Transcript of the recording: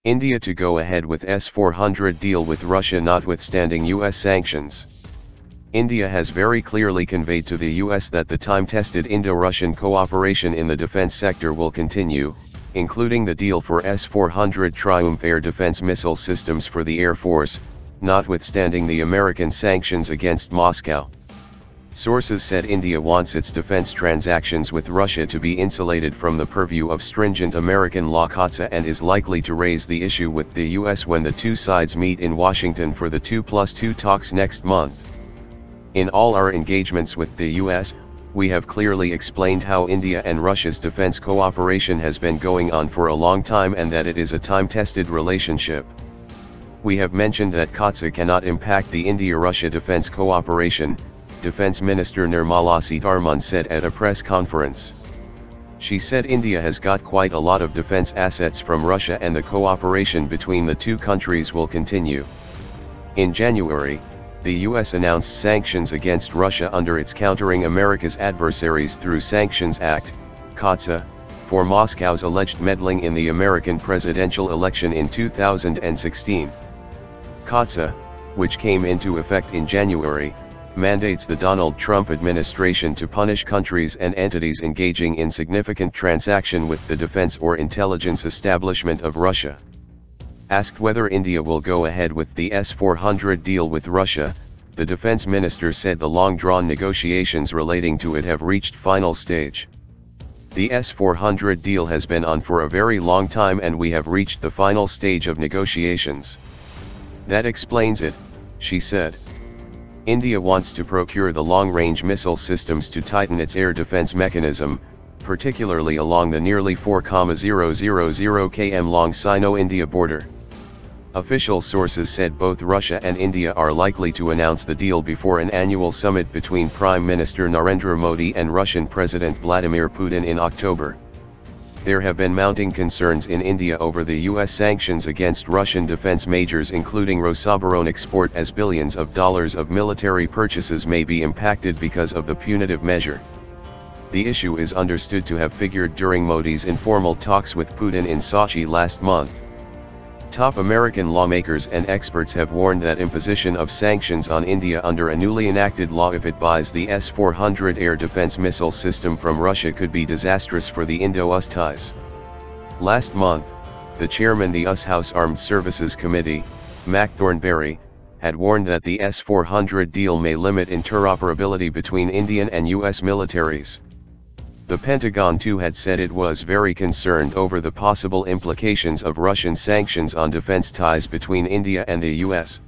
India to go ahead with S-400 deal with Russia notwithstanding US sanctions. India has very clearly conveyed to the US that the time-tested Indo-Russian cooperation in the defense sector will continue, including the deal for S-400 Triumf air defense missile systems for the Air Force, notwithstanding the American sanctions against Moscow. Sources said India wants its defense transactions with Russia to be insulated from the purview of stringent American law CAATSA and is likely to raise the issue with the US when the two sides meet in Washington for the 2+2 talks next month. In all our engagements with the US, we have clearly explained how India and Russia's defense cooperation has been going on for a long time and that it is a time-tested relationship. We have mentioned that CAATSA cannot impact the India-Russia defense cooperation, Defense Minister Nirmala Sitharaman said at a press conference. She said India has got quite a lot of defense assets from Russia and the cooperation between the two countries will continue. In January, the US announced sanctions against Russia under its Countering America's Adversaries Through Sanctions Act, CAATSA, for Moscow's alleged meddling in the American presidential election in 2016. CAATSA, which came into effect in January, mandates the Donald Trump administration to punish countries and entities engaging in significant transaction with the defense or intelligence establishment of Russia. Asked whether India will go ahead with the S-400 deal with Russia, the defense minister said the long-drawn negotiations relating to it have reached final stage. The S-400 deal has been on for a very long time and we have reached the final stage of negotiations. That explains it, she said. India wants to procure the long-range missile systems to tighten its air defense mechanism, particularly along the nearly 4,000 km long Sino-India border. Official sources said both Russia and India are likely to announce the deal before an annual summit between Prime Minister Narendra Modi and Russian President Vladimir Putin in October. There have been mounting concerns in India over the US sanctions against Russian defense majors including Rosoboronexport as billions of dollars of military purchases may be impacted because of the punitive measure. The issue is understood to have figured during Modi's informal talks with Putin in Sochi last month. Top American lawmakers and experts have warned that imposition of sanctions on India under a newly enacted law if it buys the S-400 air defense missile system from Russia could be disastrous for the Indo-US ties. Last month, the chairman of the US House Armed Services Committee, Mac Thornberry, had warned that the S-400 deal may limit interoperability between Indian and US militaries. The Pentagon too had said it was very concerned over the possible implications of Russian sanctions on defense ties between India and the US.